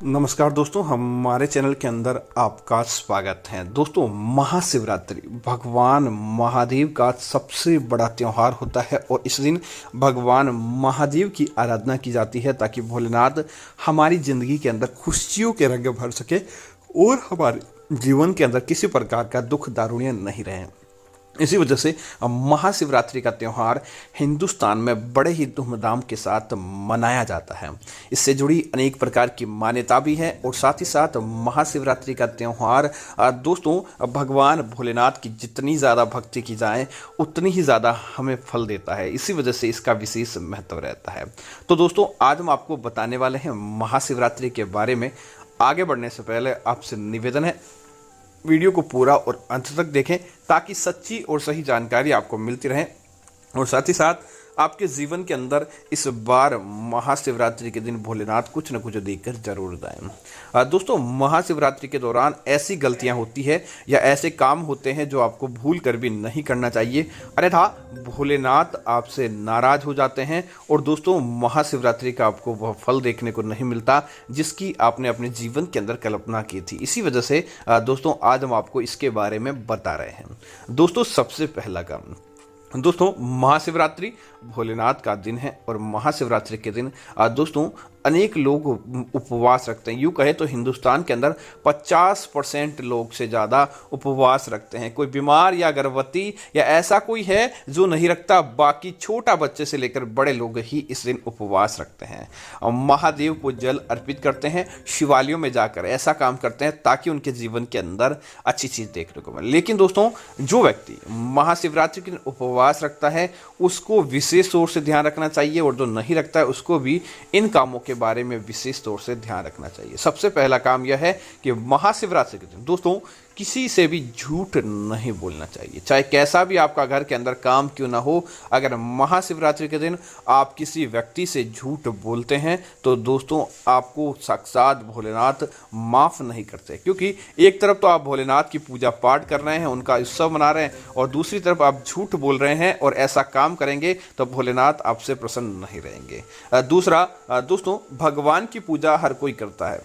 नमस्कार दोस्तों, हमारे चैनल के अंदर आपका स्वागत है। दोस्तों, महाशिवरात्रि भगवान महादेव का सबसे बड़ा त्यौहार होता है और इस दिन भगवान महादेव की आराधना की जाती है ताकि भोलेनाथ हमारी ज़िंदगी के अंदर खुशियों के रंग भर सके और हमारे जीवन के अंदर किसी प्रकार का दुख दारुण्य नहीं रहे। इसी वजह से महाशिवरात्रि का त्यौहार हिंदुस्तान में बड़े ही धूमधाम के साथ मनाया जाता है। इससे जुड़ी अनेक प्रकार की मान्यता भी है और साथ ही साथ महाशिवरात्रि का त्यौहार दोस्तों भगवान भोलेनाथ की जितनी ज़्यादा भक्ति की जाए उतनी ही ज़्यादा हमें फल देता है। इसी वजह से इसका विशेष महत्व रहता है। तो दोस्तों, आज हम आपको बताने वाले हैं महाशिवरात्रि के बारे में। आगे बढ़ने से पहले आपसे निवेदन है, वीडियो को पूरा और अंत तक देखें ताकि सच्ची और सही जानकारी आपको मिलती रहे और साथ ही साथ आपके जीवन के अंदर इस बार महाशिवरात्रि के दिन भोलेनाथ कुछ न कुछ देकर जरूर जाएं। दोस्तों, महाशिवरात्रि के दौरान ऐसी गलतियां होती है या ऐसे काम होते हैं जो आपको भूल कर भी नहीं करना चाहिए, अन्यथा भोलेनाथ आपसे नाराज हो जाते हैं और दोस्तों महाशिवरात्रि का आपको वह फल देखने को नहीं मिलता जिसकी आपने अपने जीवन के अंदर कल्पना की थी। इसी वजह से दोस्तों आज हम आपको इसके बारे में बता रहे हैं। दोस्तों, सबसे पहला काम, दोस्तों महाशिवरात्रि भोलेनाथ का दिन है और महाशिवरात्रि के दिन दोस्तों अनेक लोग उपवास रखते हैं। यूँ कहे तो हिंदुस्तान के अंदर 50% लोग से ज़्यादा उपवास रखते हैं। कोई बीमार या गर्भवती या ऐसा कोई है जो नहीं रखता, बाकी छोटा बच्चे से लेकर बड़े लोग ही इस दिन उपवास रखते हैं और महादेव को जल अर्पित करते हैं, शिवालयों में जाकर ऐसा काम करते हैं ताकि उनके जीवन के अंदर अच्छी चीज़ देखने को मिले। लेकिन दोस्तों, जो व्यक्ति महाशिवरात्रि के दिन उपवास रखता है उसको विशेष तौर से ध्यान रखना चाहिए और जो नहीं रखता है उसको भी इन कामों के बारे में विशेष तौर से ध्यान रखना चाहिए। सबसे पहला काम यह है कि महाशिवरात्रि के दिन दोस्तों किसी से भी झूठ नहीं बोलना चाहिए, चाहे कैसा भी आपका घर के अंदर काम क्यों ना हो। अगर महाशिवरात्रि के दिन आप किसी व्यक्ति से झूठ बोलते हैं तो दोस्तों आपको साक्षात भोलेनाथ माफ नहीं करते, क्योंकि एक तरफ तो आप भोलेनाथ की पूजा पाठ कर रहे हैं, उनका उत्सव मना रहे हैं और दूसरी तरफ आप झूठ बोल रहे हैं और ऐसा काम करेंगे तो भोलेनाथ आपसे प्रसन्न नहीं रहेंगे। दूसरा दोस्तों, भगवान की पूजा हर कोई करता है,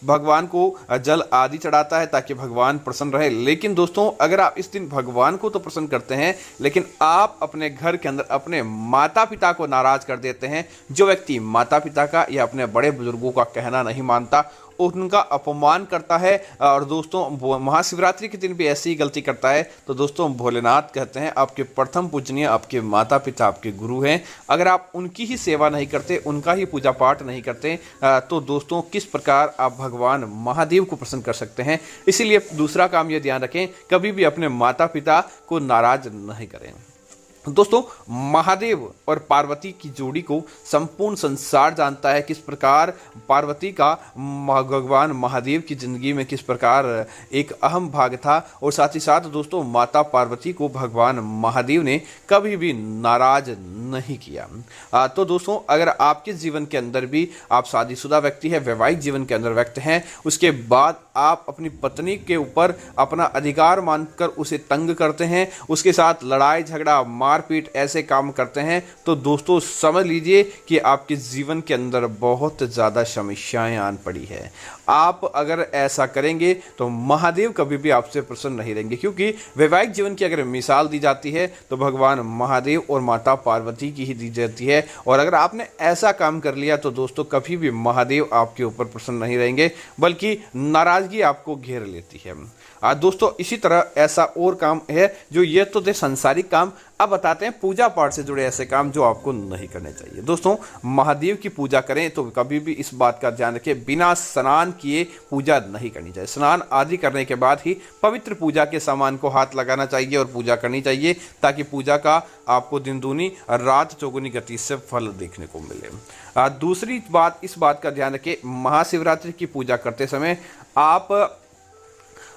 भगवान को जल आदि चढ़ाता है ताकि भगवान प्रसन्न रहे। लेकिन दोस्तों, अगर आप इस दिन भगवान को तो प्रसन्न करते हैं लेकिन आप अपने घर के अंदर अपने माता पिता को नाराज कर देते हैं, जो व्यक्ति माता पिता का या अपने बड़े बुजुर्गों का कहना नहीं मानता, उनका अपमान करता है और दोस्तों महाशिवरात्रि के दिन भी ऐसी ही गलती करता है, तो दोस्तों भोलेनाथ कहते हैं आपके प्रथम पूजनीय आपके माता पिता आपके गुरु हैं। अगर आप उनकी ही सेवा नहीं करते, उनका ही पूजा पाठ नहीं करते तो दोस्तों किस प्रकार आप भगवान महादेव को प्रसन्न कर सकते हैं। इसीलिए दूसरा काम यह ध्यान रखें, कभी भी अपने माता पिता को नाराज नहीं करें। दोस्तों, महादेव और पार्वती की जोड़ी को संपूर्ण संसार जानता है, किस प्रकार पार्वती का भगवान महादेव की जिंदगी में किस प्रकार एक अहम भाग था और साथ ही साथ दोस्तों माता पार्वती को भगवान महादेव ने कभी भी नाराज नहीं किया। तो दोस्तों, अगर आपके जीवन के अंदर भी आप शादीशुदा व्यक्ति है, वैवाहिक जीवन के अंदर व्यक्ति हैं, उसके बाद आप अपनी पत्नी के ऊपर अपना अधिकार मानकर उसे तंग करते हैं, उसके साथ लड़ाई झगड़ा मारपीट ऐसे काम करते हैं, तो दोस्तों समझ लीजिए कि आपके जीवन के अंदर बहुत ज़्यादा समस्याएं आन पड़ी है। आप अगर ऐसा करेंगे तो महादेव कभी भी आपसे प्रसन्न नहीं रहेंगे, क्योंकि वैवाहिक जीवन की अगर मिसाल दी जाती है तो भगवान महादेव और माता पार्वती की ही दी जाती है। और अगर आपने ऐसा काम कर लिया तो दोस्तों कभी भी महादेव आपके ऊपर प्रसन्न नहीं रहेंगे, बल्कि नाराजगी आपको घेर लेती है। दोस्तों, इसी तरह ऐसा और काम है जो ये तो थे संसारिक काम। अब बताते हैं पूजा पाठ से जुड़े ऐसे काम जो आपको नहीं करने चाहिए। दोस्तों, महादेव की पूजा करें तो कभी भी इस बात का ध्यान रखें, बिना स्नान किए पूजा नहीं करनी चाहिए। स्नान आदि करने के बाद ही पवित्र पूजा के सामान को हाथ लगाना चाहिए और पूजा करनी चाहिए ताकि पूजा का आपको दिन दूनी रात चौगुनी गति से फल देखने को मिले। दूसरी बात, इस बात का ध्यान रखें, महाशिवरात्रि की पूजा करते समय आप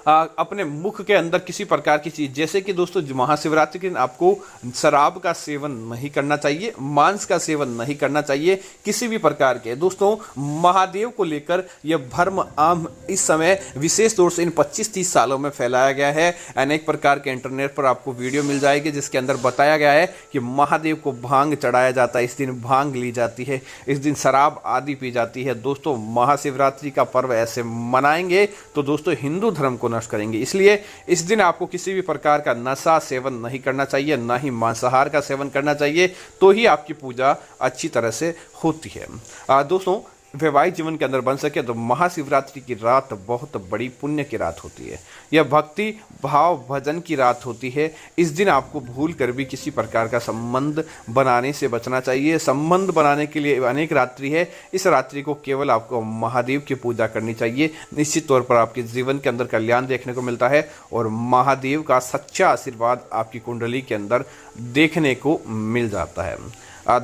अपने मुख के अंदर किसी प्रकार की चीज, जैसे कि दोस्तों महाशिवरात्रि के दिन आपको शराब का सेवन नहीं करना चाहिए, मांस का सेवन नहीं करना चाहिए किसी भी प्रकार के। दोस्तों महादेव को लेकर यह भ्रम आम इस समय विशेष तौर से इन 25-30 सालों में फैलाया गया है। अनेक प्रकार के इंटरनेट पर आपको वीडियो मिल जाएगी जिसके अंदर बताया गया है कि महादेव को भांग चढ़ाया जाता है, इस दिन भांग ली जाती है, इस दिन शराब आदि पी जाती है। दोस्तों महाशिवरात्रि का पर्व ऐसे मनाएंगे तो दोस्तों हिंदू धर्म को नष्ट करेंगे। इसलिए इस दिन आपको किसी भी प्रकार का नशा सेवन नहीं करना चाहिए, ना ही मांसाहार का सेवन करना चाहिए, तो ही आपकी पूजा अच्छी तरह से होती है। दोस्तों वैवाहिक जीवन के अंदर बन सके तो महाशिवरात्रि की रात बहुत बड़ी पुण्य की रात होती है। यह भक्ति भाव भजन की रात होती है। इस दिन आपको भूल कर भी किसी प्रकार का संबंध बनाने से बचना चाहिए। संबंध बनाने के लिए अनेक रात्रि है, इस रात्रि को केवल आपको महादेव की पूजा करनी चाहिए। निश्चित तौर पर आपके जीवन के अंदर कल्याण देखने को मिलता है और महादेव का सच्चा आशीर्वाद आपकी कुंडली के अंदर देखने को मिल जाता है।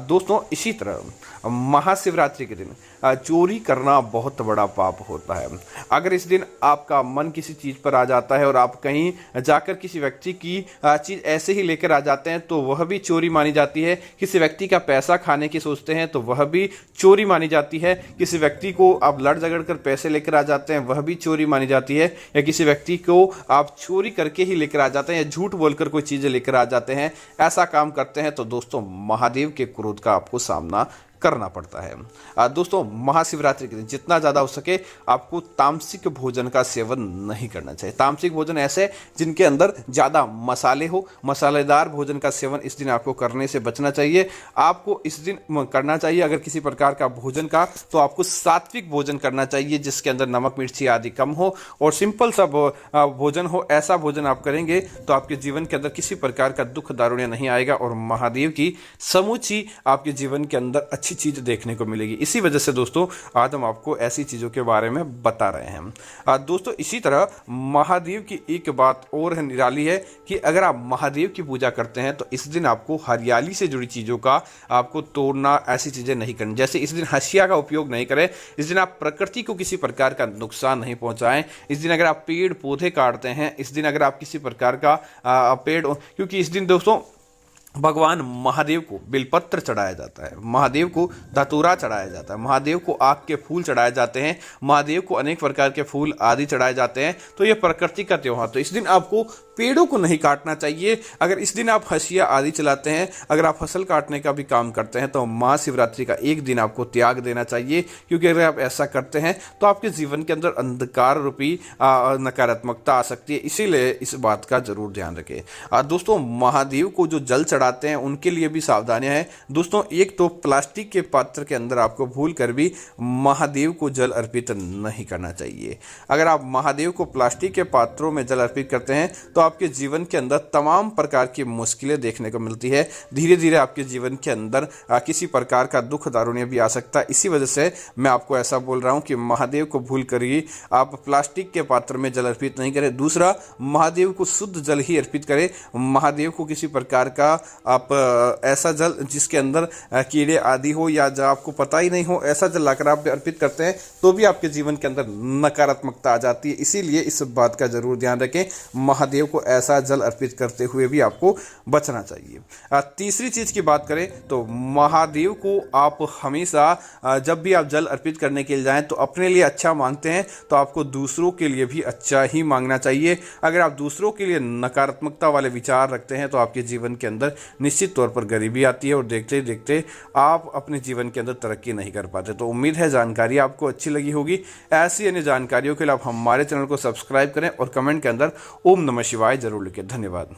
दोस्तों इसी तरह महाशिवरात्रि के दिन चोरी करना बहुत बड़ा पाप होता है। अगर इस दिन आपका मन किसी चीज़ पर आ जाता है और आप कहीं जाकर किसी व्यक्ति की चीज़ ऐसे ही लेकर आ जाते हैं तो वह भी चोरी मानी जाती है। किसी व्यक्ति का पैसा खाने की सोचते हैं तो वह भी चोरी मानी जाती है। किसी व्यक्ति को आप लड़ झगड़ कर पैसे लेकर आ जाते हैं वह भी चोरी मानी जाती है। या किसी व्यक्ति को आप चोरी करके ही लेकर आ जाते हैं या झूठ बोलकर कोई चीज़ें लेकर आ जाते हैं, ऐसा काम करते हैं तो दोस्तों महादेव के क्रोध का आपको सामना करना पड़ता है। दोस्तों महाशिवरात्रि के दिन जितना ज़्यादा हो सके आपको तामसिक भोजन का सेवन नहीं करना चाहिए। तामसिक भोजन ऐसे जिनके अंदर ज़्यादा मसाले हो, मसालेदार भोजन का सेवन इस दिन आपको करने से बचना चाहिए। आपको इस दिन करना चाहिए अगर किसी प्रकार का भोजन का तो आपको सात्विक भोजन करना चाहिए जिसके अंदर नमक मिर्ची आदि कम हो और सिंपल सा भोजन हो। ऐसा भोजन आप करेंगे तो आपके जीवन के अंदर किसी प्रकार का दुख दारुण्य नहीं आएगा और महादेव की समूची आपके जीवन के अंदर अच्छी चीज देखने को मिलेगी। इसी वजह से दोस्तों आज हम आपको ऐसी चीजों के बारे में बता रहे हैं। दोस्तों इसी तरह महादेव की एक बात और है निराली है कि अगर आप महादेव की पूजा करते हैं तो इस दिन आपको हरियाली से जुड़ी चीजों का आपको तोड़ना, ऐसी चीजें नहीं करनी। जैसे इस दिन हंसिया का उपयोग नहीं करें, इस दिन आप प्रकृति को किसी प्रकार का नुकसान नहीं पहुंचाएं। इस दिन अगर आप पेड़ पौधे काटते हैं, इस दिन अगर आप किसी प्रकार का पेड़, क्योंकि इस दिन दोस्तों भगवान महादेव को बेलपत्र चढ़ाया जाता है, महादेव को धतूरा चढ़ाया जाता है, महादेव को आग के फूल चढ़ाए जाते हैं, महादेव को अनेक प्रकार के फूल आदि चढ़ाए जाते हैं। तो ये प्रकृति का त्योहार, तो इस दिन आपको पेड़ों को नहीं काटना चाहिए। अगर इस दिन आप हंसिया आदि चलाते हैं, अगर आप फसल काटने का भी काम करते हैं तो महाशिवरात्रि का एक दिन आपको त्याग देना चाहिए, क्योंकि अगर आप ऐसा करते हैं तो आपके जीवन के अंदर अंधकार रूपी नकारात्मकता आ सकती है। इसीलिए इस बात का जरूर ध्यान रखें। दोस्तों महादेव को जो जल चढ़ाते हैं उनके लिए भी सावधानियां हैं। दोस्तों एक तो प्लास्टिक के पात्र के अंदर आपको भूल कर भी महादेव को जल अर्पित नहीं करना चाहिए। अगर आप महादेव को प्लास्टिक के पात्रों में जल अर्पित करते हैं तो आपके जीवन के अंदर तमाम प्रकार की मुश्किलें देखने को मिलती है। धीरे धीरे आपके जीवन के अंदर किसी प्रकार का दुख दारुण्य भी आ सकता है। इसी वजह से मैं आपको ऐसा बोल रहा हूं कि महादेव को भूल कर ही आप प्लास्टिक के पात्र में जल अर्पित नहीं करें। दूसरा, महादेव को शुद्ध जल ही अर्पित करें। महादेव को किसी प्रकार का आप ऐसा जल जिसके अंदर कीड़े आदि हो या जो आपको पता ही नहीं हो, ऐसा जल लाकर आप अर्पित करते हैं तो भी आपके जीवन के अंदर नकारात्मकता आ जाती है। इसीलिए इस बात का जरूर ध्यान रखें, महादेव को ऐसा जल अर्पित करते हुए भी आपको बचना चाहिए। तीसरी चीज की बात करें तो महादेव को आप हमेशा जब भी आप जल अर्पित करने के लिए जाएं तो अपने लिए अच्छा मांगते हैं तो आपको दूसरों के लिए भी अच्छा ही मांगना चाहिए। अगर आप दूसरों के लिए नकारात्मकता वाले विचार रखते हैं तो आपके जीवन के अंदर निश्चित तौर पर गरीबी आती है और देखते देखते आप अपने जीवन के अंदर तरक्की नहीं कर पाते। तो उम्मीद है जानकारी आपको अच्छी लगी होगी। ऐसी अन्य जानकारियों के लिए आप हमारे चैनल को सब्सक्राइब करें और कमेंट के अंदर ओम नमः शिवाय जरूर लिखें। धन्यवाद।